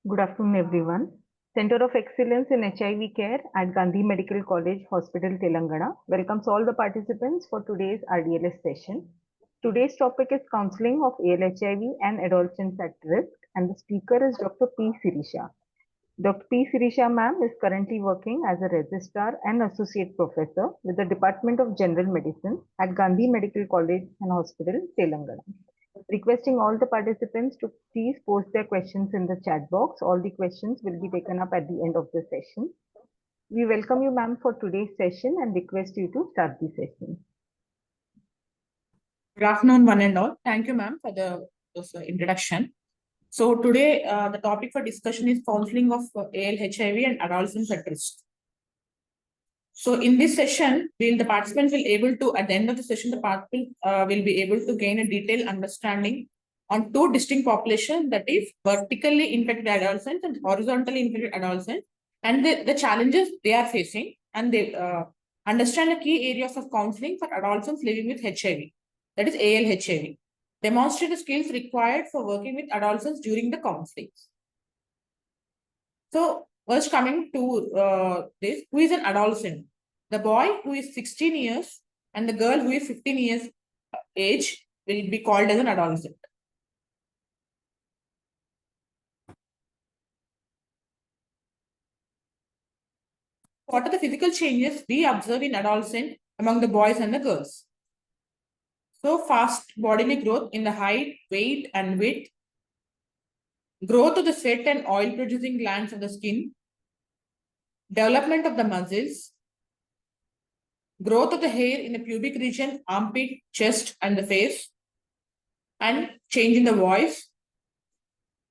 Good afternoon, everyone. Center of Excellence in HIV Care at Gandhi Medical College Hospital, Telangana welcomes all the participants for today's RDLS session. Today's topic is counseling of ALHIV and adolescents at risk, and the speaker is Dr. P. Sirisha. Dr. P. Sirisha ma'am is currently working as a registrar and associate professor with the Department of General Medicine at Gandhi Medical College and Hospital, Telangana. Requesting all the participants to please post their questions in the chat box. All the questions will be taken up at the end of the session. We welcome you, ma'am, for today's session and request you to start the session. Good afternoon, one and all. Thank you, ma'am, for the introduction. So today, the topic for discussion is counseling of ALHIV and adolescents at risk. So in this session, the participants will able to, at the end of the session, the participants will be able to gain a detailed understanding on two distinct populations, that is vertically infected adolescents and horizontally infected adolescents, and the challenges they are facing, and they understand the key areas of counseling for adolescents living with HIV, that is ALHIV. Demonstrate the skills required for working with adolescents during the counseling. So first coming to this, who is an adolescent? The boy who is 16 years and the girl who is 15 years age will be called as an adolescent. What are the physical changes we observe in adolescent among the boys and the girls? So fast bodily growth in the height, weight and width, growth of the sweat and oil producing glands of the skin, development of the muscles, growth of the hair in the pubic region, armpit, chest and the face, and change in the voice,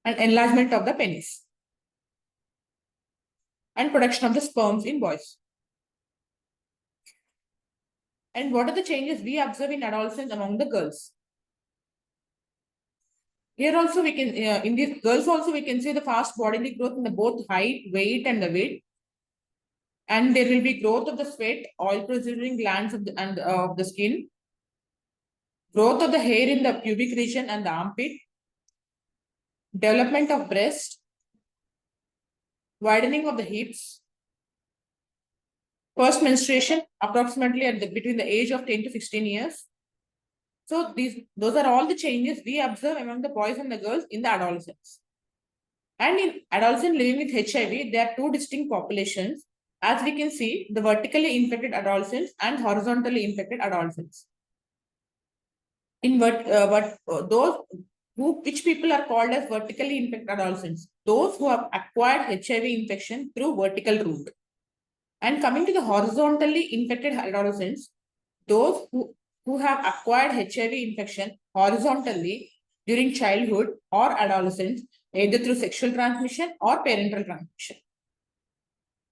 and enlargement of the penis, and production of the sperms in boys. And what are the changes we observe in adolescents among the girls? Here also we can, in these girls also we can see the fast bodily growth in the both height, weight and the width. And there will be growth of the sweat, oil producing glands of the skin, growth of the hair in the pubic region and the armpit, development of breast, widening of the hips, first menstruation approximately between the age of 10 to 16 years. So those are all the changes we observe among the boys and the girls in the adolescents. And in adolescents living with HIV, there are two distinct populations. As we can see, the vertically infected adolescents and horizontally infected adolescents. In which people are called as vertically infected adolescents? Those who have acquired HIV infection through vertical route. And coming to the horizontally infected adolescents, those who have acquired HIV infection horizontally during childhood or adolescence, either through sexual transmission or parental transmission.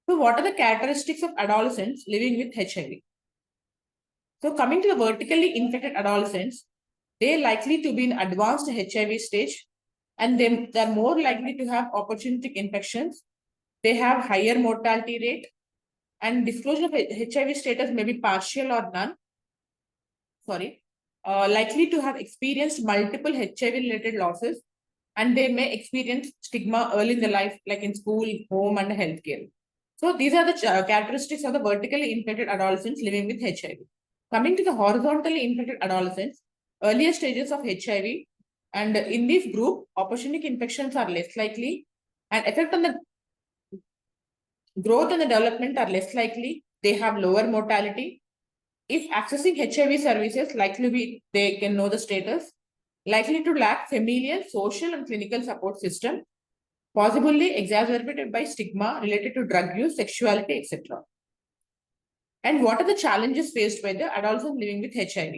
So what are the characteristics of adolescents living with HIV? So coming to the vertically infected adolescents, they are likely to be in advanced HIV stage, and they are more likely to have opportunistic infections. They have higher mortality rate, and disclosure of HIV status may be partial or none. Likely to have experienced multiple HIV-related losses, and they may experience stigma early in the life, like in school, home, and healthcare. So these are the characteristics of the vertically infected adolescents living with HIV. Coming to the horizontally infected adolescents, earlier stages of HIV, and in this group, opportunistic infections are less likely, and effect on the growth and the development are less likely. They have lower mortality. If accessing HIV services, they can know the status, likely to lack familial, social, and clinical support system, possibly exacerbated by stigma related to drug use, sexuality, etc. And what are the challenges faced by the adolescents living with HIV?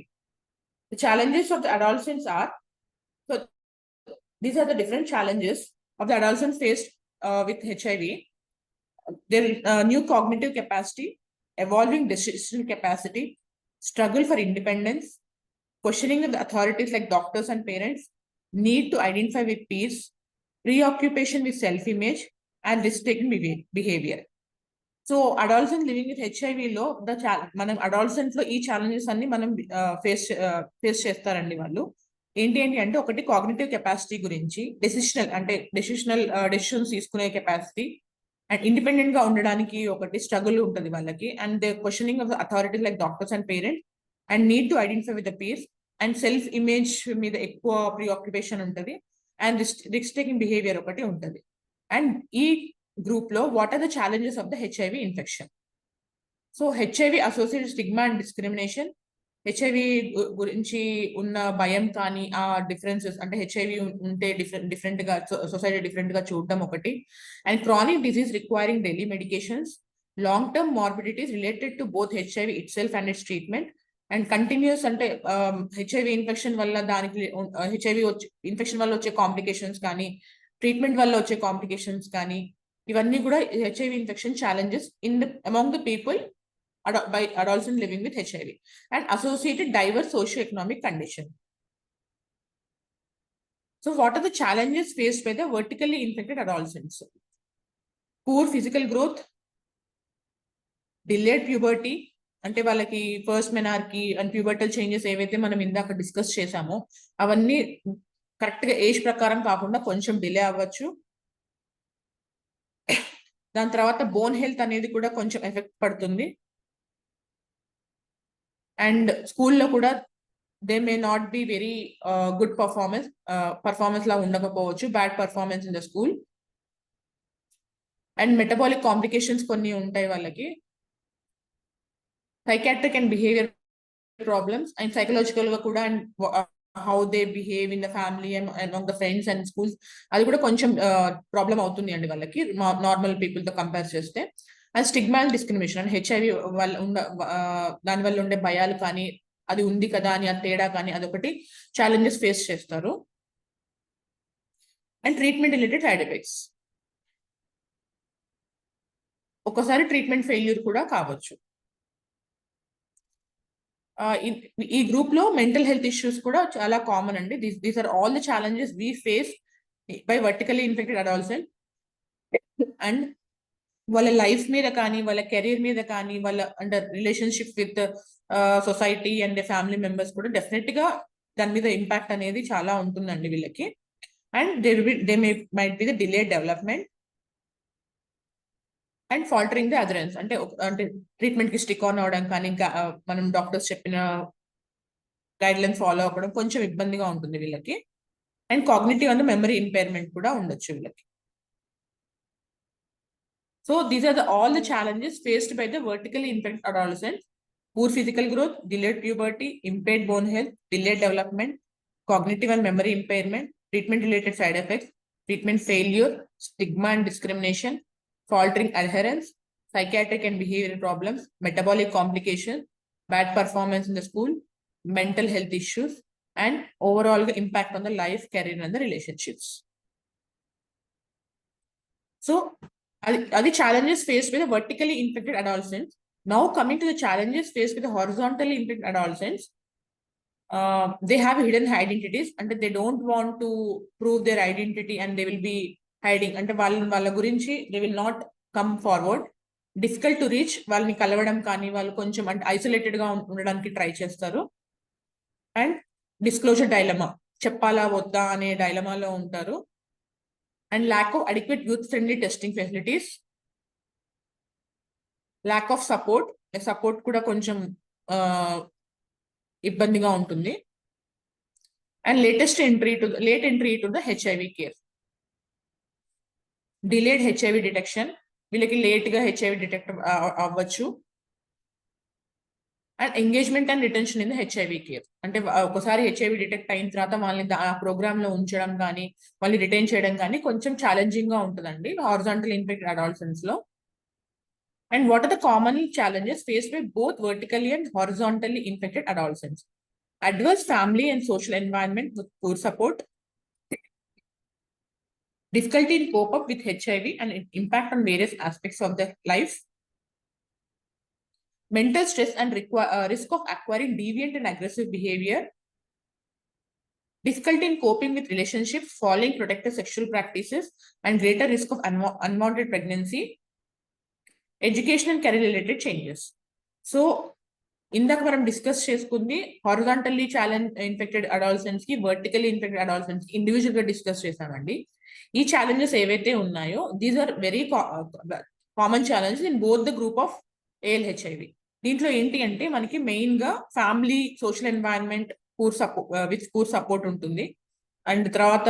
The challenges of the adolescents are, so these are the different challenges of the adolescents faced with HIV. Their new cognitive capacity, evolving decision capacity, struggle for independence, questioning of the authorities like doctors and parents, need to identify with peers, preoccupation with self-image, and risk-taking behavior. So adolescents living with HIV lo manam adolescents lo ee challenges anni manam face chestarandi vallu. ఏంటి అంటే ఒకటి cognitive capacity గురించి, decisions తీసుకునే capacity, and independent గా ఉండడానికి ఒకటి struggle ఉంటుంది వాళ్ళకి, and the questioning of authorities like doctors and parents, and need to identify with the peers, and self image మీద ఎక్కువ ప్రీఆక్యుపేషన్ ఉంటుంది, అండ్ రిస్క్ టేకింగ్ బిహేవియర్ ఒకటి ఉంటుంది. అండ్ ఈ గ్రూప్ లో what are the challenges of the HIV infection? So HIV associated stigma and discrimination, HIV గురించి ఉన్న భయం కానీ ఆ డిఫరెన్సెస్, అంటే హెచ్ఐవి ఉంటే డిఫరెంట్ గా సొసైటీ డిఫరెంట్ గా చూడడం ఒకటి, and chronic disease requiring daily medications, long term morbidities related to both HIV it self and it's treatment, and continuous అంటే హెచ్ఐవి ఇన్ఫెక్షన్ వల్ల హెచ్ఐవి ఇన్ఫెక్షన్ వల్ల వచ్చే కాంప్లికేషన్స్ కానీ, ట్రీట్మెంట్ వల్ల వచ్చే కాంప్లికేషన్స్ కానీ, ఇవన్నీ కూడా HIV infection challenges among the people by adolescents living with HIV, and associated diverse socio-economic condition. So what are the challenges faced by the vertically infected adolescents? Poor physical growth, delayed puberty, అంటే వాళ్ళకి first menarche and pubertal changes ఏవైతే మనం ఇందాక discuss చేసామో అవన్నీ correct గా age ప్రకారం కాకుండా కొంచెం డిలే అవ్వచ్చు. దాని తర్వాత బోన్ హెల్త్ అనేది కూడా కొంచెం ఎఫెక్ట్ పడుతుంది. అండ్ స్కూల్లో కూడా they may not be very good performance లా ఉండకపోవచ్చు, bad performance in the school. And metabolic complications కొన్ని ఉంటాయి వాళ్ళకి, psychiatric and behaviour problems, and psychological గా కూడా, and how they behave in the family and among the friends and schools, అది కూడా కొంచెం ప్రాబ్లం అవుతుంది అండి వాళ్ళకి నార్మల్ పీపుల్ తో కంపేర్ చేస్తే. And stigma and discrimination, and HIV దాని వల్ల ఉండే భయాలు కానీ, అది ఉంది కదా అని ఆ తేడా కానీ, అదొకటి ఛాలెంజెస్ ఫేస్ చేస్తారు. And treatment related side effects, ఒక్కసారి ట్రీట్మెంట్ ఫెయిల్యూర్ కూడా కావచ్చు. ఈ గ్రూప్ లో మెంటల్ హెల్త్ ఇష్యూస్ కూడా చాలా కామన్ అండి. These are all the challenges we face by vertically infected adolescent. And వాళ్ళ లైఫ్ మీద కానీ, వాళ్ళ కెరీర్ మీద కానీ, వాళ్ళ under relationship with society and family members కూడా డెఫినెట్ గా దాని మీద ఇంపాక్ట్ అనేది చాలా ఉంటుందండి వీళ్ళకి. And they might be the delayed development and faltering the adherence, అంటే ట్రీట్మెంట్ కి స్టిక్ ఆన్ అవడం కానీ, మనం డాక్టర్స్ చెప్పిన గైడ్ లైన్స్ ఫాలో అవ్వడం కొంచెం ఇబ్బందిగా ఉంటుంది వీళ్ళకి. And cognitive and memory impairment కూడా ఉండొచ్చు వీళ్ళకి. So these are all the challenges faced by the vertically infected adolescents: poor physical growth, delayed puberty, impaired bone health, delayed development, cognitive and memory impairment, treatment related side effects, treatment failure, stigma and discrimination, faltering adherence, psychiatric and behavioral problems, metabolic complications, bad performance in the school, mental health issues, and overall impact on the life, career and the relationships. So are the challenges faced by the vertically infected adolescents. Now coming to the challenges faced by the horizontally infected adolescents, they have hidden identities, and they don't want to prove their identity, and they will be hiding. అంటే వాళ్ళ గురించి they will not come forward. Difficult to reach, వాళ్ళని కలవడం కానీ, వాళ్ళు కొంచెం అంటే isolated గా ఉండడానికి ట్రై చేస్తారు. అండ్ డిస్క్లోజర్ డైలమా, చెప్పాలా వద్దా అనే డైలమాలో ఉంటారు. And lack of adequate youth-friendly testing facilities, lack of support కూడా కొంచెం ఇబ్బందిగా ఉంటుంది. And late entry to the HIV care, delayed HIV detection, వీళ్ళకి లేట్ గా HIV డిటెక్ట్ అవ్వచ్చు. And engagement and retention in the HIV care, అంటే ఒకసారి HIV detect అయిన తర్వాత వాళ్ళని ఆ ప్రోగ్రామ్ లో ఉంచడం కానీ, వాళ్ళని రిటైన్ చేయడం కానీ కొంచెం ఛాలెంజింగ్ గా ఉంటుందండి హారిజాంటల్ ఇన్ఫెక్టెడ్ అడాల్సెంట్స్ లో. And what are the common challenges faced by both vertically and horizontally infected adolescents? Adverse family and social environment with poor support, difficulty in cope up with HIV and impact on various aspects of their life, mental stress and risk of acquiring deviant and aggressive behavior, difficulty in coping with relationships, following protective sexual practices, and greater risk of unwanted pregnancy, education and career related changes. So ఇందాక మనం discuss చేసుకుంది horizontally infected అడాల్సెంట్స్ కి, vertically infected అడాల్సెంట్స్ కి individual గా discuss చేసామండి. ఈ challenges ఏవైతే ఉన్నాయో these are very common challenges in both the group of ALHIV. దీంట్లో ఏంటి అంటే మనకి మెయిన్ గా family, social environment, poor support ఉంటుంది. అండ్ తర్వాత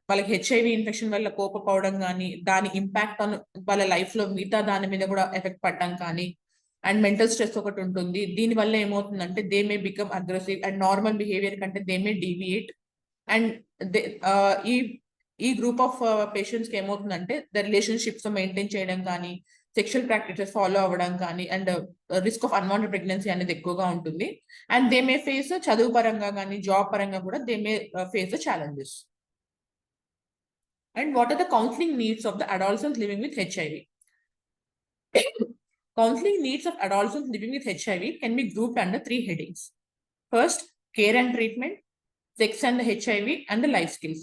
వాళ్ళకి HIV ఇన్ఫెక్షన్ వల్ల కోపపోవడం కానీ, దాని ఇంపాక్ట్ ఆన్ వాళ్ళ లైఫ్ లో మిగతా దాని మీద కూడా ఎఫెక్ట్ పడడం కానీ, అండ్ మెంటల్ స్ట్రెస్ ఒకటి ఉంటుంది. దీని వల్ల ఏమవుతుందంటే they may become aggressive and normal behaviour కంటే దే మే డీవియేట్. అండ్ ఈ గ్రూప్ ఆఫ్ పేషెంట్స్ కి ఏమవుతుందంటే ద రిలేషన్షిప్స్ మెయింటైన్ చేయడం కానీ, సెక్షువల్ ప్రాక్టీసెస్ ఫాలో అవ్వడం కానీ, and risk of unwanted pregnancy అనేది ఎక్కువగా ఉంటుంది. అండ్ దే మే ఫేస్ చదువు పరంగా కానీ, జాబ్ పరంగా కూడా they May face the challenges. And what are the counseling needs of the adolescents living with HIV? Counseling needs of adolescents living with HIV can be grouped under 3 headings. First, care and treatment, sex and the HIV, and the life skills.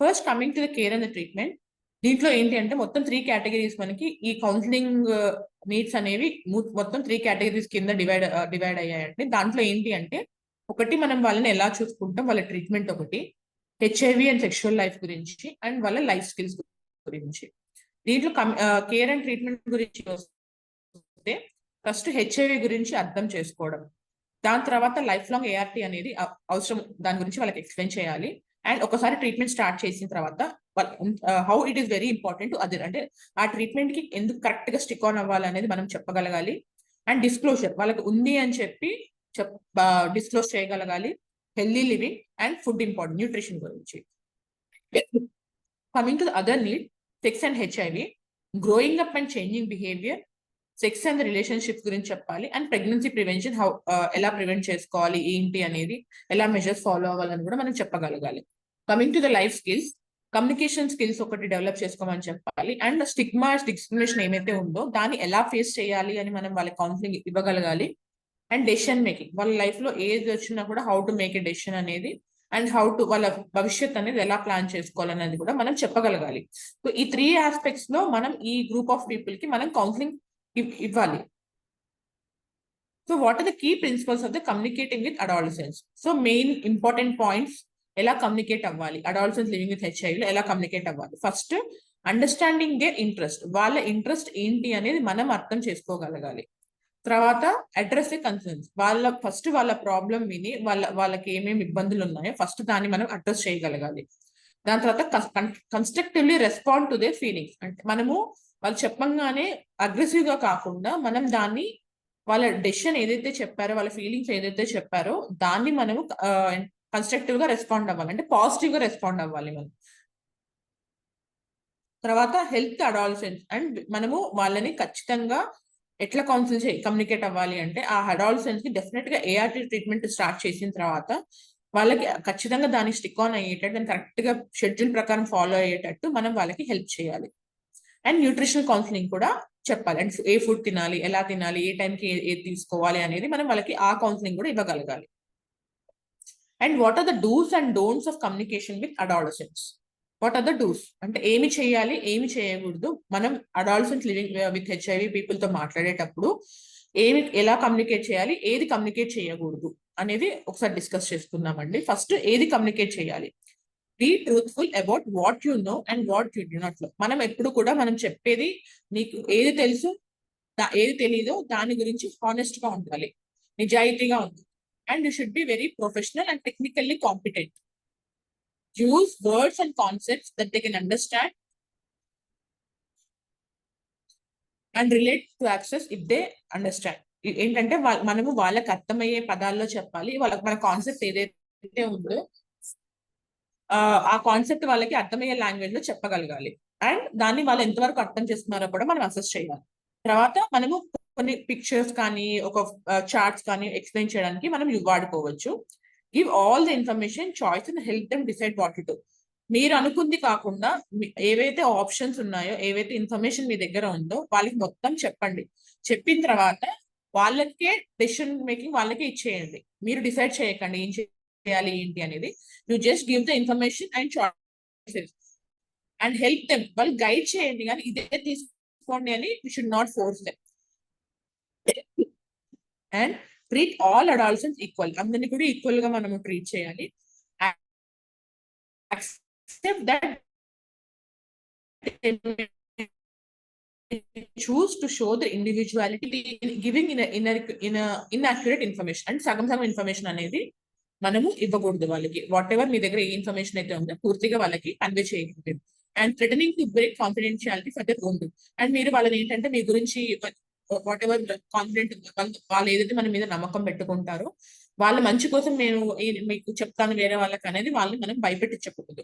First, coming to the care and the treatment, దీంట్లో ఏంటి అంటే మొత్తం 3 categories మనకి ఈ counselling needs అనేవి మొత్తం 3 categories కింద divide అయ్యాయండి. దాంట్లో ఏంటి అంటే ఒకటి, మనం వాళ్ళని ఎలా చూసుకుంటాం, వాళ్ళ ట్రీట్మెంట్ ఒకటి, HIV అండ్ సెక్షువల్ లైఫ్ గురించి, అండ్ వాళ్ళ లైఫ్ స్కిల్స్ గురించి. దీంట్లో కేర్ అండ్ ట్రీట్మెంట్ గురించి వస్తే ఫస్ట్ HIV గురించి అర్థం చేసుకోవడం, దాని తర్వాత లైఫ్ లాంగ్ ART అనేది అవసరం, దాని గురించి వాళ్ళకి ఎక్స్ప్లెయిన్ చేయాలి. అండ్ ఒకసారి ట్రీట్మెంట్ స్టార్ట్ చేసిన తర్వాత how it is very important to other, అంటే ఆ ట్రీట్మెంట్ కి ఎందుకు కరెక్ట్ గా స్టిక్ ఆన్ అవ్వాలి అనేది మనం చెప్పగలగాలి. అండ్ డిస్క్లోజర్, వాళ్ళకి ఉంది అని చెప్పి డిస్క్లోజ్ చేయగలగాలి. Healthy living and food important, nutrition గురించి. Coming to the other need, sex and HIV, growing up and changing behaviour, sex and relationships గురించి చెప్పాలి. అండ్ ప్రెగ్నెన్సీ ప్రివెన్షన్, ఎలా ప్రివెంట్ చేసుకోవాలి ఏంటి అనేది, ఎలా మెజర్స్ ఫాలో అవ్వాలని కూడా మనం చెప్పగలగాలి. Coming to the life skills, communication skills ఒకటి డెవలప్ చేసుకోమని చెప్పాలి. అండ్ స్టిగ్మా, డిస్క్రిమినేషన్ ఏమైతే ఉందో దాన్ని ఎలా ఫేస్ చేయాలి అని మనం వాళ్ళకి కౌన్సిలింగ్ ఇవ్వగలగాలి. అండ్ డెసిషన్ మేకింగ్, వాళ్ళ లైఫ్ లో ఏది వచ్చినా కూడా how to make a decision అనేది, అండ్ హౌ టు వాళ్ళ భవిష్యత్ అనేది ఎలా ప్లాన్ చేసుకోవాలనేది కూడా మనం చెప్పగలగాలి. సో ఈ 3 ఆస్పెక్ట్స్ లో మనం ఈ గ్రూప్ ఆఫ్ పీపుల్ కి మనం కౌన్సిలింగ్ ఇవ్వాలి. So what are the key principles of the communicating with adolescents? So main important points, ఎలా కమ్యూనికేట్ అవ్వాలి, అడాలసెంట్స్ లివింగ్ విత్ HIV లో ఎలా కమ్యూనికేట్ అవ్వాలి. ఫస్ట్, అండర్స్టాండింగ్ దేర్ ఇంట్రెస్ట్, వాళ్ళ ఇంట్రెస్ట్ ఏంటి అనేది మనం అర్థం చేసుకోగలగాలి. తర్వాత అడ్రస్ ది కన్సర్న్స్, వాళ్ళ ప్రాబ్లం విని వాళ్ళకి ఏమేమి ఇబ్బందులు ఉన్నాయో ఫస్ట్ దాన్ని మనం అడ్రస్ చేయగలగాలి. దాని తర్వాత constructively respond to their feelings, అంటే మనము వాళ్ళు చెప్పంగానే అగ్రెసివ్ గా కాకుండా మనం దాన్ని, వాళ్ళ డెసిషన్ ఏదైతే చెప్పారో, వాళ్ళ ఫీలింగ్స్ ఏదైతే చెప్పారో దాన్ని మనము కన్స్ట్రక్టివ్ గా రెస్పాండ్ అవ్వాలి, అంటే పాజిటివ్ గా రెస్పాండ్ అవ్వాలి మనం. తర్వాత హెల్త్ అడాలసెంట్స్, అండ్ మనము వాళ్ళని ఖచ్చితంగా ఎట్లా కమ్యూనికేట్ అవ్వాలి అంటే, ఆ అడాలసెంట్స్ కి డెఫినెట్ గా ART ట్రీట్మెంట్ స్టార్ట్ చేసిన తర్వాత వాళ్ళకి ఖచ్చితంగా దాన్ని స్టిక్ ఆన్ అయ్యేటట్టు, దాన్ని కరెక్ట్ గా షెడ్యూల్ ప్రకారం ఫాలో అయ్యేటట్టు మనం వాళ్ళకి హెల్ప్ చేయాలి. అండ్ న్యూట్రిషనల్ కౌన్సిలింగ్ కూడా చెప్పాలి, అండ్ ఏ ఫుడ్ తినాలి, ఎలా తినాలి, ఏ టైంకి ఏది తీసుకోవాలి అనేది మనం వాళ్ళకి ఆ కౌన్సిలింగ్ కూడా ఇవ్వగలగాలి. And what are the dos and don'ts of communication with adolescents? What are the dos అంటే ఏమి చేయాలి, ఏమి చేయకూడదు, మనం adolescents living with HIV people తో మాట్లాడేటప్పుడు ఎలా కమ్యూనికేట్ చేయాలి, ఏది కమ్యూనికేట్ చేయకూడదు అనేది ఒకసారి డిస్కస్ చేసుకుందామండి. ఫస్ట్, ఏది కమ్యూనికేట్ చేయాలి? Be truthful about what you know and what you do not know. మనం ఎప్పుడు కూడా మనం చెప్పేది, నీకు ఏది తెలుసు, ఏది తెలీదో దాని గురించి హానెస్ట్ గా ఉండాలి, నిజాయితీగా ఉండాలి. And you should be very professional and technically competent. Use words and concepts that they can understand and relate to access if they understand. ఏంటంటే మనము వాళ్ళకి అర్థమయ్యే పదాల్లో చెప్పాలి. వాళ్ళకి మన కాన్సెప్ట్ ఏదైతే ఉందో ఆ కాన్సెప్ట్ వాళ్ళకి అర్థమయ్యే లాంగ్వేజ్ లో చెప్పగలగాలి. అండ్ దాన్ని వాళ్ళు ఎంతవరకు అర్థం చేస్తున్నారో కూడా మనం అసెస్ చేయాలి. తర్వాత మనము కొన్ని పిక్చర్స్ కానీ, ఒక చార్ట్స్ కానీ ఎక్స్ప్లెయిన్ చేయడానికి మనం వాడుకోవచ్చు. Give all the information, choice and help them decide what to do. మీరు అనుకుంది కాకుండా ఏవైతే ఆప్షన్స్ ఉన్నాయో, ఏవైతే ఇన్ఫర్మేషన్ మీ దగ్గర ఉందో వాళ్ళకి మొత్తం చెప్పండి. చెప్పిన తర్వాత వాళ్ళకే డెసిషన్ మేకింగ్ వాళ్ళకే ఇచ్చేయండి. మీరు డిసైడ్ చేయకండి ఏం చేయాలి ఏంటి అనేది. You just give the information and choices and help them. వాళ్ళు గైడ్ చేయండి, కానీ ఇదే తీసుకోండి అని you should not force them. And treat all adolescents equal. అందరినీ కూడా ఈక్వల్ గా మనము ట్రీట్ చేయాలి. Accept that choose to show the individuality in giving inaccurate information. And సగం ఇన్ఫర్మేషన్ అనేది మనము ఇవ్వకూడదు వాళ్ళకి. వాట్ ఎవర్ మీ దగ్గర ఏ ఇన్ఫర్మేషన్ అయితే ఉందో పూర్తిగా వాళ్ళకి కన్వే చేయకూడదు. And threatening to break confidentiality for their own. And మీరు వాళ్ళని ఏంటంటే మీ గురించి వాట్ ఎవర్ కాన్ఫిడెంట్ వాళ్ళు ఏదైతే మన మీద నమ్మకం పెట్టుకుంటారో వాళ్ళ మంచి కోసం నేను మీకు చెప్తాను వేరే వాళ్ళకి అనేది వాళ్ళని మనం భయపెట్టి చెప్పకూడదు.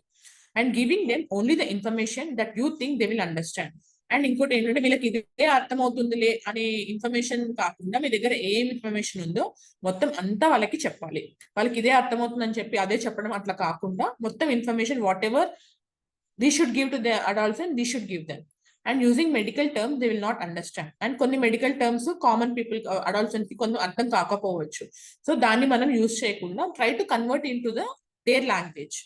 And giving them only the information that you think they will understand. And ఇంకోటి ఏంటంటే వీళ్ళకి ఇదే అర్థమవుతుందిలే అనే ఇన్ఫర్మేషన్ కాకుండా మీ దగ్గర ఏం ఇన్ఫర్మేషన్ ఉందో మొత్తం అంతా వాళ్ళకి చెప్పాలి. వాళ్ళకి ఇదే అర్థమవుతుందని చెప్పి అదే చెప్పడం అట్లా కాకుండా మొత్తం information whatever we should give to the adults we should give them. And using medical terms they will not understand. And కొన్ని medical terms common people adults కి కొంచెం అర్థం కాకపోవచ్చు. సో దాన్ని మనం యూజ్ చేయకుండా try to convert in to their language.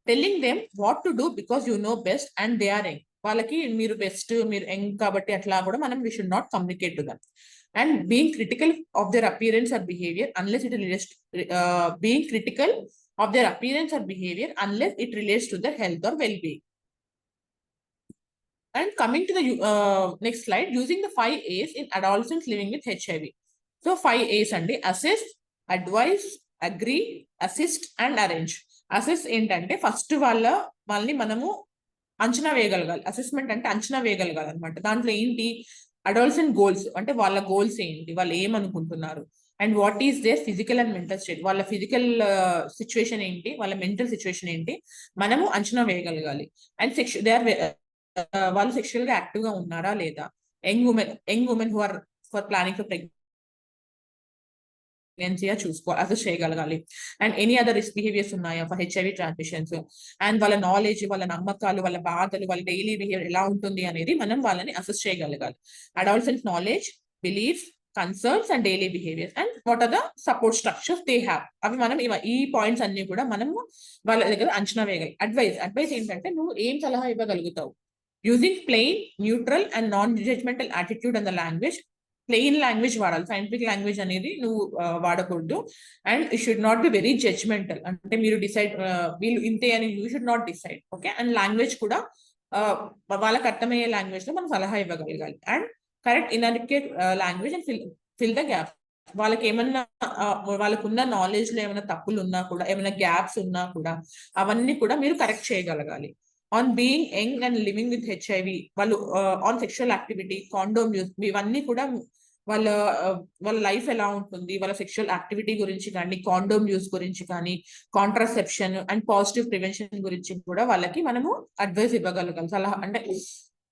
Telling them what to do because you know best and they are young. వాళ్ళకి మీరు బెస్ట్, మీరు యంగ్ కాబట్టి అట్లా కూడా మనం we should not communicate to them. And being critical of their appearance or behavior unless it relates being critical of their appearance or behavior unless it relates to their health or well-being. And coming to the next slide, using the 5 A's in adolescents living with HIV. So 5 A's అండి: assess, advise, agree, assist and arrange. Assess ఏంటంటే first వాళ్ళని మనము అంచనా వేయగలగాలి. Assessment అంటే అంచనా వేయగలగాలి అనమాట. దాంట్లో ఏంటి, అడోల్సెంట్ గోల్స్ అంటే వాళ్ళ గోల్స్ ఏంటి, వాళ్ళు ఏమనుకుంటున్నారు, and what is there physical and mental state, వాళ్ళ ఫిజికల్ సిచ్యువేషన్ ఏంటి, వాళ్ళ మెంటల్ సిచ్యువేషన్ ఏంటి, మనము అంచనా వేయగలగాలి. అండ్ వాళ్ళు సెక్షువల్ గా యాక్టివ్ గా ఉన్నారా లేదా, young women who are for planning for ప్రెగ్నెన్సీగా అసెస్ చేయగలగాలి. And any other risk behaviours ఉన్నాయా ఫర్ HIV ట్రాన్స్మిషన్స్, అండ్ వాళ్ళ నాలెడ్జ్, వాళ్ళ నమ్మకాలు, వాళ్ళ బాధలు, వాళ్ళ డైలీ బిహేవియర్ ఎలా ఉంటుంది అనేది మనం వాళ్ళని అసెస్ చేయగలగాలి. Adolescent knowledge, beliefs, concerns and daily behaviours and what are the support structures they have. అవి మనం ఈ పాయింట్స్ అన్ని కూడా మనము వాళ్ళ దగ్గర అంచనా వేయగలి. అడ్వైస్ ఏంటంటే నువ్వు ఏం సలహా ఇవ్వగలుగుతావు. Using plain, neutral and non judgmental attitude and the language. Plain language వాడాలి, సైంటిఫిక్ లాంగ్వేజ్ అనేది నువ్వు వాడకూడదు. And you should not be very judgmental, అంటే మీరు డిసైడ్ వీళ్ళు ఇంతే అని you should not decide. Okay. And language కూడా వాళ్ళకి అర్థమయ్యే లాంగ్వేజ్ లో మనం సలహా ఇవ్వగలగాలి. And correct inadequate language and fill the gap. వాళ్ళకి ఏమన్నా వాళ్ళకున్న నాలెడ్జ్ లో ఏమైనా తప్పులు ఉన్నా కూడా, ఏమైనా గ్యాప్స్ ఉన్నా కూడా అవన్నీ కూడా మీరు కరెక్ట్ చేయగలగాలి. On being young and living with HIV, వాళ్ళు on sexual activity, condom use, ఇవన్నీ కూడా వాళ్ళ లైఫ్ ఎలా ఉంటుంది, వాళ్ళ సెక్షువల్ యాక్టివిటీ గురించి కానీ, కాండోమ్ యూజ్ గురించి కానీ, కాంట్రాసెప్షన్ అండ్ పాజిటివ్ ప్రివెన్షన్ గురించి కూడా వాళ్ళకి మనము అడ్వైస్ ఇవ్వగలగాలి, సలహా అంటే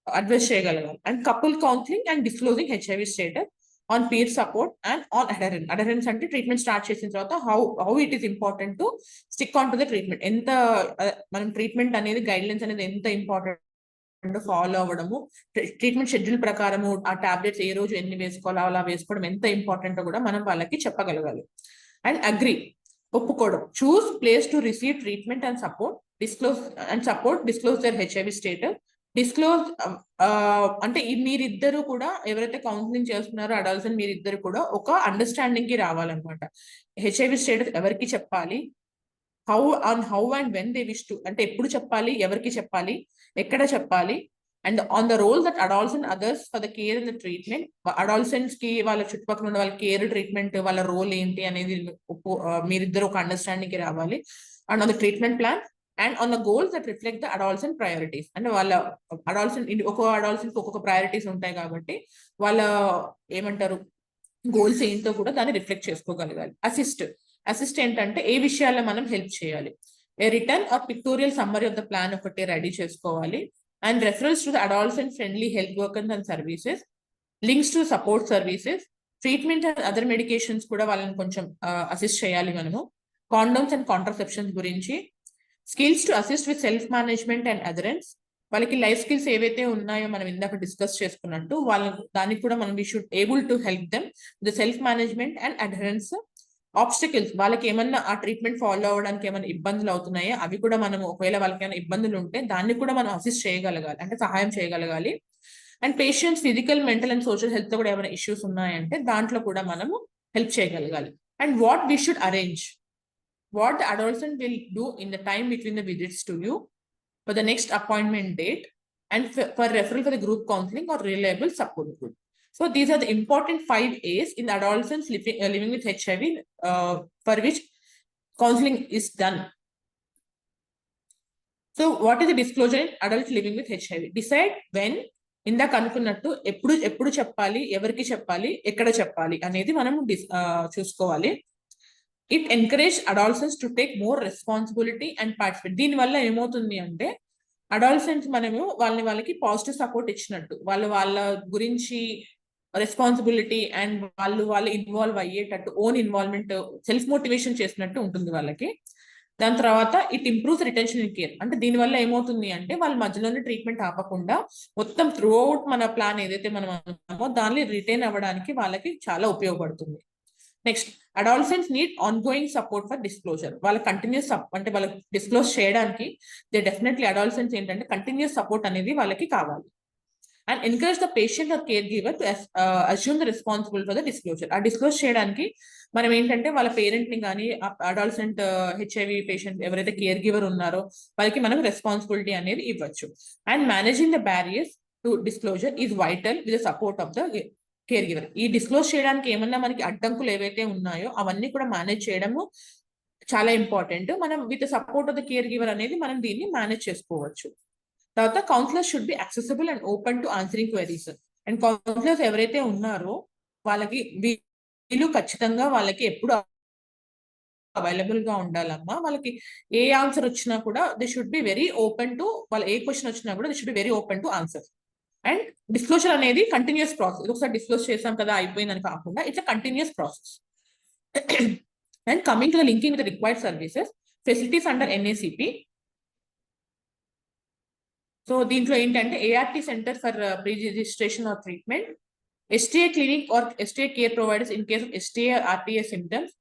అడ్వైస్ చేయగలగాలి. And couple counselling and disclosing HIV status, on peer support and on adherence అంటే ట్రీట్మెంట్ స్టార్ట్ చేసిన తర్వాత how it is important to stick on to the treatment. ఎంత మనం ట్రీట్మెంట్ అనేది గైడ్ లైన్స్ అనేది ఎంత ఇంపార్టెంట్ ఫాలో అవ్వడము, ట్రీట్మెంట్ షెడ్యూల్ ప్రకారము ఆ టాబ్లెట్స్ ఏ రోజు ఎన్ని వేసుకోవాలో అలా వేసుకోవడం ఎంత ఇంపార్టెంట్ కూడా మనం వాళ్ళకి చెప్పగలగాలి. అండ్ అగ్రీ, ఒప్పుకోవడం. Choose place to receive treatment and support, disclose their HIV status. Disclose అంటే మీరిద్దరు కూడా ఎవరైతే కౌన్సిలింగ్ చేస్తున్నారో అడల్ట్స్ మీరిద్దరు కూడా ఒక అండర్స్టాండింగ్ కి రావాలన్నమాట. HIV స్టేటస్ ఎవరికి చెప్పాలి, how and when they wish to, అంటే ఎప్పుడు చెప్పాలి, ఎవరికి చెప్పాలి, ఎక్కడ చెప్పాలి, and on the role that adults and others for the care and the treatment. Adults కి వాళ్ళ చుట్టుపక్కల ఉన్న వాళ్ళ కేర్, ట్రీట్మెంట్, వాళ్ళ రోల్ ఏంటి అనేది మీరిద్దరు ఒక అండర్స్టాండింగ్ కి రావాలి. And on the treatment plan and on the goals that reflect the adolescent priorities. అంటే వాళ్ళ ఒక్కొక్క అడల్ట్స్ ఒక్కొక్క ప్రయారిటీస్ ఉంటాయి కాబట్టి వాళ్ళ ఏమంటారు గోల్స్ ఏంటో కూడా దాన్ని రిఫ్లెక్ట్ చేసుకోగలగాలి. అసిస్ట్ ఏంటంటే ఏ విషయాల్లో మనం హెల్ప్ చేయాలి. A return or pictorial summary of the plan ఒకటి రెడీ చేసుకోవాలి. And reference to the adults friendly health workers and services, links to support services, treatment and other medications కూడా వాళ్ళని కొంచెం అసిస్ట్ చేయాలి మనము. కాండోమ్స్ అండ్ కాంట్రాసెప్షన్స్ గురించి, skills to assist with self management and adherence. వాళ్ళకి life skills ఏవైతే ఉన్నాయో మనం ఇందాక డిస్కస్ చేసుకున్నట్టు దానికి కూడా మనం we should able to help them the self management and adherence. Obstacles, వాళ్ళకి ఏమన్నా ఆ ట్రీట్మెంట్ ఫాలో అవ్వడానికి ఏమైనా ఇబ్బందులు అవుతున్నాయో అవి కూడా మనం, ఒకవేళ వాళ్ళకి ఏమైనా ఇబ్బందులు ఉంటే దాన్ని కూడా మనం అసిస్ట్ చేయగలగాలి, అంటే సహాయం చేయగలగాలి. And patients physical, mental and social health కూడా ఏమైనా ఇష్యూస్ ఉన్నాయంటే దాంట్లో కూడా మనము హెల్ప్ చేయగలగాలి. And what we should arrange, what the adolescent will do in the time between the visits to you for the next appointment date and for referral for the group counseling or reliable support group. So these are the important 5 A's in the adolescents living with HIV for which counseling is done. So what is the disclosure in adults living with HIV? Decide when, ఇందాక అనుకున్నట్టు ఎప్పుడు చెప్పాలి, ఎవరికి చెప్పాలి, ఎక్కడ చెప్పాలి అనేది మనం చూసుకోవాలి. It encourage adolescents to take more responsibility and participate. దీనివల్ల ఏమవుతుంది అంటే అడాలసెంట్స్ మనము వాళ్ళకి పాజిటివ్ సపోర్ట్ ఇచ్చినట్టు, వాళ్ళ గురించి రెస్పాన్సిబిలిటీ అండ్ వాళ్ళు ఇన్వాల్వ్ అయ్యేటట్టు, ఓన్ ఇన్వాల్వ్మెంట్, సెల్ఫ్ మోటివేషన్ చేసినట్టు ఉంటుంది వాళ్ళకి. దాని తర్వాత it improves retention in care. అంటే దీనివల్ల ఏమవుతుంది అంటే వాళ్ళ మధ్యలోనే ట్రీట్మెంట్ ఆపకుండా మొత్తం త్రూ అవుట్ మన ప్లాన్ ఏదైతే మనం అనుకున్నామో దాన్ని రిటైన్ అవ్వడానికి వాళ్ళకి చాలా ఉపయోగపడుతుంది. Next, adolescents need on going support for disclosure. వాళ్ళ కంటిన్యూస్ అంటే వాళ్ళకి డిస్క్లోజ్ చేయడానికి డెఫినెట్లీ అడాలసెంట్స్ ఏంటంటే కంటిన్యూస్ సపోర్ట్ అనేది వాళ్ళకి కావాలి. And encourage the patient or care giver to assume the responsible for the disclosure. ఆ డిస్క్లోజ్ చేయడానికి మనం ఏంటంటే వాళ్ళ పేరెంట్ ని కానీ అడాలసెంట్ HIV పేషెంట్ ఎవరైతే కేర్ గివర్ ఉన్నారో వాళ్ళకి మనం రెస్పాన్సిబిలిటీ అనేది ఇవ్వచ్చు. And managing the barriers to disclosure is vital with the support of the care giver. ఈ డిస్క్లోజ్ చేయడానికి ఏమన్నా మనకి అడ్డంకులు ఏవైతే ఉన్నాయో అవన్నీ కూడా మేనేజ్ చేయడము చాలా ఇంపార్టెంట్. మనం with support of the care giver అనేది మనం దీన్ని మేనేజ్ చేసుకోవచ్చు. తర్వాత counsellor should be accessible and open to answering queries. And counsellors ఎవరైతే ఉన్నారో వాళ్ళకి వీళ్ళు ఖచ్చితంగా వాళ్ళకి ఎప్పుడు అవైలబుల్ గా ఉండాలమ్మా. వాళ్ళకి ఏ ఆన్సర్ వచ్చినా కూడా they should be very open to, వాళ్ళ ఏ క్వశ్చన్ వచ్చినా కూడా they should be very open to answer. And disclosure అనేది కంటిన్యూస్ ప్రాసెస్. ఒకసారి డిస్క్లోజ్ చేసాం కదా అయిపోయిందని కాకుండా it's continuous process. And coming to the linking with required services, facilities under NACP. So దీంట్లో ఏంటంటే ART centre for pre registration or treatment, STA clinic or STA care providers in case of STA RTA symptoms,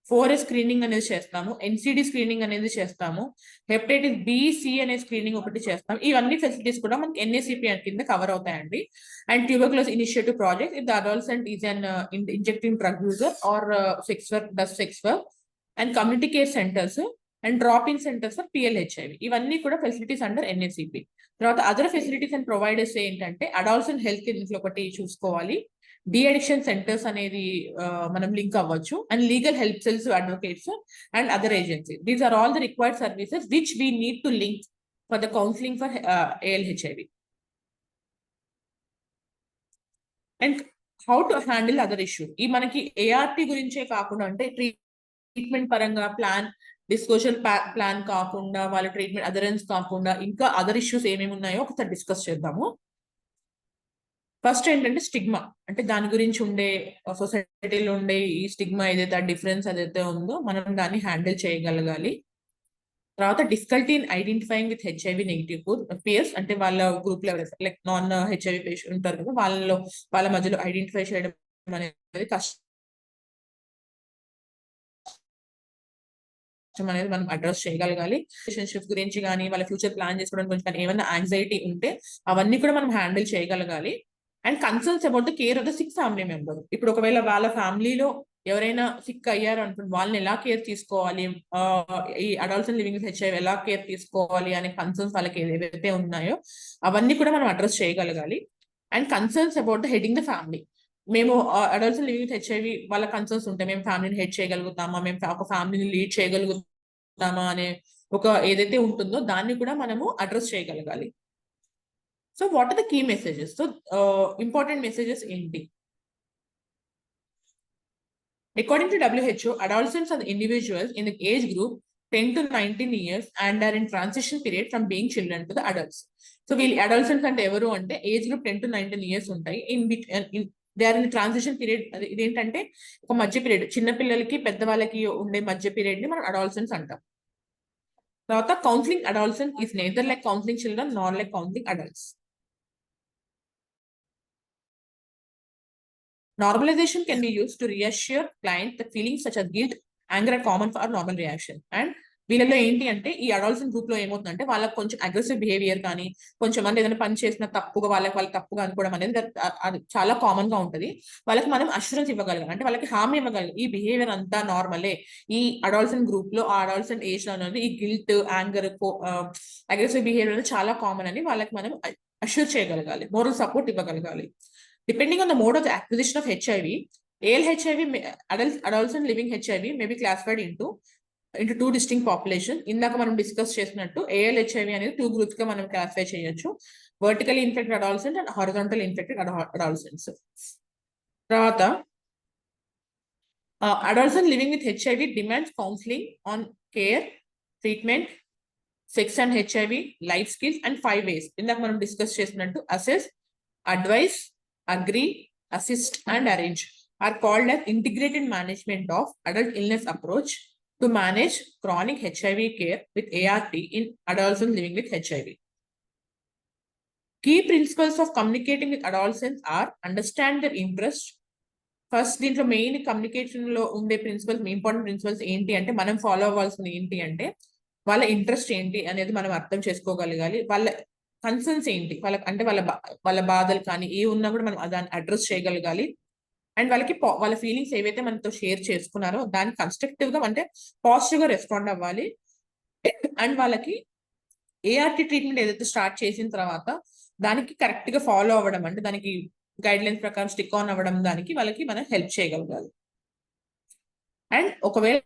4S screening అనేది చేస్తాము, NCD screening అనేది చేస్తాము, hepatitis B-C అనే screening ఒకటి చేస్తాము. ఇవన్నీ ఫెసిలిటీస్ కూడా మనకి NACP కింద కవర్ అవుతాయండి. And tuberculosis initiative project, if the adolescent is an injecting drug user or sex work, and community care centres and drop in centres for PL-HIV. ఇవన్నీ కూడా ఫెసిలిటీస్ అండర్ NACP. తర్వాత అదర్ ఫెసిలిటీస్ అండ్ ప్రొవైడర్స్ ఏంటంటే adolescent health ఇంట్లో ఒకటి చూసుకోవాలి, de addiction centres అనేది మనం link అవ్వచ్చు, and legal help cells, advocates and other agency. These are all the required services which we need to link for the counselling for AL-HIV. And how to handle other issues. ఈ మనకి ART గురించే కాకుండా అంటే treatment పరంగా plan, disclosure plan కాకుండా వాళ్ళ treatment అదరెన్స్ కాకుండా ఇంకా అదర్ ఇష్యూస్ ఏమేమి ఉన్నాయో ఒకసారి డిస్కస్ చేద్దాము. ఫస్ట్ ఏంటంటే స్టిగ్మా, అంటే దాని గురించి ఉండే సొసైటీలో ఉండే ఈ స్టిగ్మా ఏదైతే ఆ డిఫరెన్స్ ఏదైతే ఉందో మనం దాన్ని హ్యాండిల్ చేయగలగాలి. తర్వాత difficulty in identifying with HIV negative peers, అంటే వాళ్ళ గ్రూప్ లో ఎవరైతే లైక్ నాన్ HIV పేషెంట్ ఉంటారు కదా వాళ్ళ మధ్యలో ఐడెంటిఫై చేయడం అనేది కష్టం అనేది మనం అడ్రస్ చేయగలగాలి. రిలేషన్షిప్ గురించి కానీ వాళ్ళ ఫ్యూచర్ ప్లాన్ చేసుకోవడం గురించి కానీ ఏమైనా యాంగ్జైటీ ఉంటే అవన్నీ కూడా మనం హ్యాండిల్ చేయగలగాలి. And concerns about the care of the sick family member. ఇప్పుడు ఒకవేళ వాళ్ళ ఫ్యామిలీలో ఎవరైనా సిక్ అయ్యారు అనుకుంటే వాళ్ళని ఎలా కేర్ తీసుకోవాలి, ఈ అడాలసెంట్ లివింగ్ విత్ HIV ఎలా కేర్ తీసుకోవాలి అనే కన్సర్న్స్ వాళ్ళకి ఏవైతే ఉన్నాయో అవన్నీ కూడా మనం అడ్రస్ చేయగలగాలి. And concerns about the heading the family. మేము అడల్ట్స్ లివింగ్ విత్ HIV వాళ్ళ కన్సర్న్స్ ఉంటాయి, మేము ఫ్యామిలీని హెడ్ చేయగలుగుతామా, మేము ఒక ఫ్యామిలీని లీడ్ చేయగలుగుతామా అనే ఒక ఏదైతే ఉంటుందో దాన్ని కూడా మనము అడ్రస్ చేయగలగాలి. So what are the key messages? So important messages ఏంటి? According to WHO, adolescents are the individuals in the age group 10 to 19 years and are in transition period from being children to the adults. So వీళ్ళు అడల్సెంట్స్ అంటే ఎవరు అంటే age group 10 to 19 years ఉంటాయి. They are in transition period. ఇదేంటంటే ఒక మధ్య period, చిన్న పిల్లలకి పెద్దవాళ్ళకి ఉండే మధ్య పీరియడ్ ని మనం అడాలసెంట్స్ అంటాం. తర్వాత counselling adolescent is neither like counselling children nor like counselling adults. Normalization can be used to reassure clients that feelings such as guilt, anger are common for our normal reaction. And వీళ్ళలో ఏంటి అంటే ఈ adolescent group లో ఏమవుతుందంటే వాళ్ళకి కొంచెం aggressive behaviour కానీ, కొంచెం మంది ఏదైనా పని చేసిన తప్పుగా వాళ్ళు తప్పుగా అనుకోవడం అనేది అది చాలా కామన్ గా ఉంటుంది. వాళ్ళకి మనం అష్యూరెన్స్ ఇవ్వగలగాలి, అంటే వాళ్ళకి హామీ ఇవ్వగలగాలి ఈ బిహేవియర్ అంతా నార్మలే, ఈ అడాల్సెంట్ గ్రూప్ లో ఆ అడాల్సెంట్ ఏజ్ లో అనేది ఈ గిల్ట్, యాంగర్, అగ్రెసివ్ బిహేవియర్ అనేది చాలా కామన్ అని వాళ్ళకి మనం అష్యూర్ చేయగలగాలి, మోరల్ సపోర్ట్ ఇవ్వగలగాలి. Depending on the mode of the acquisition of HIV, ALHIV, adolescent living HIV may be classified into two distinct population. ఇందాక మనం డిస్కస్ చేసినట్టు ALHIV అనేది 2 గ్రూప్స్ గా మనం క్లాసిఫై చేయొచ్చు, vertically infected adolescent and horizontal infected adolescents. తర్వాత adolescent living with HIV demands counseling on care, treatment, sex and HIV, life skills and 5 ways. ఇందాక మనం డిస్కస్ చేసినట్టు assess, advise, agree, assist and arrange are called as integrated management of adult illness approach to manage chronic HIV care with ART in adolescents living with HIV. Key principles of communicating with adolescents are understand their interest. First దీంట్లో main communication లో ఉండే principles, important principles ఏంటి అంటే మనం follow అవ్వాల్సింది ఏంటి అంటే వాళ్ళ ఇంట్రెస్ట్ ఏంటి అనేది మనం అర్థం చేసుకోగలగాలి, వాళ్ళ కన్సర్న్స్ ఏంటి, అంటే వాళ్ళ బాధలు కానీ ఏ ఉన్నా కూడా మనం దాన్ని అడ్రస్ చేయగలగాలి. అండ్ వాళ్ళ ఫీలింగ్స్ ఏవైతే మనతో షేర్ చేసుకున్నారో దానికి కన్స్ట్రక్టివ్ గా అంటే పాజిటివ్ గా రెస్పాండ్ అవ్వాలి. అండ్ వాళ్ళకి ART ట్రీట్మెంట్ ఏదైతే స్టార్ట్ చేసిన తర్వాత దానికి కరెక్ట్ గా ఫాలో అవ్వడం, అంటే దానికి గైడ్ లైన్స్ ప్రకారం స్టిక్ ఆన్ అవ్వడం, దానికి వాళ్ళకి మనం హెల్ప్ చేయగలగాలి. అండ్ ఒకవేళ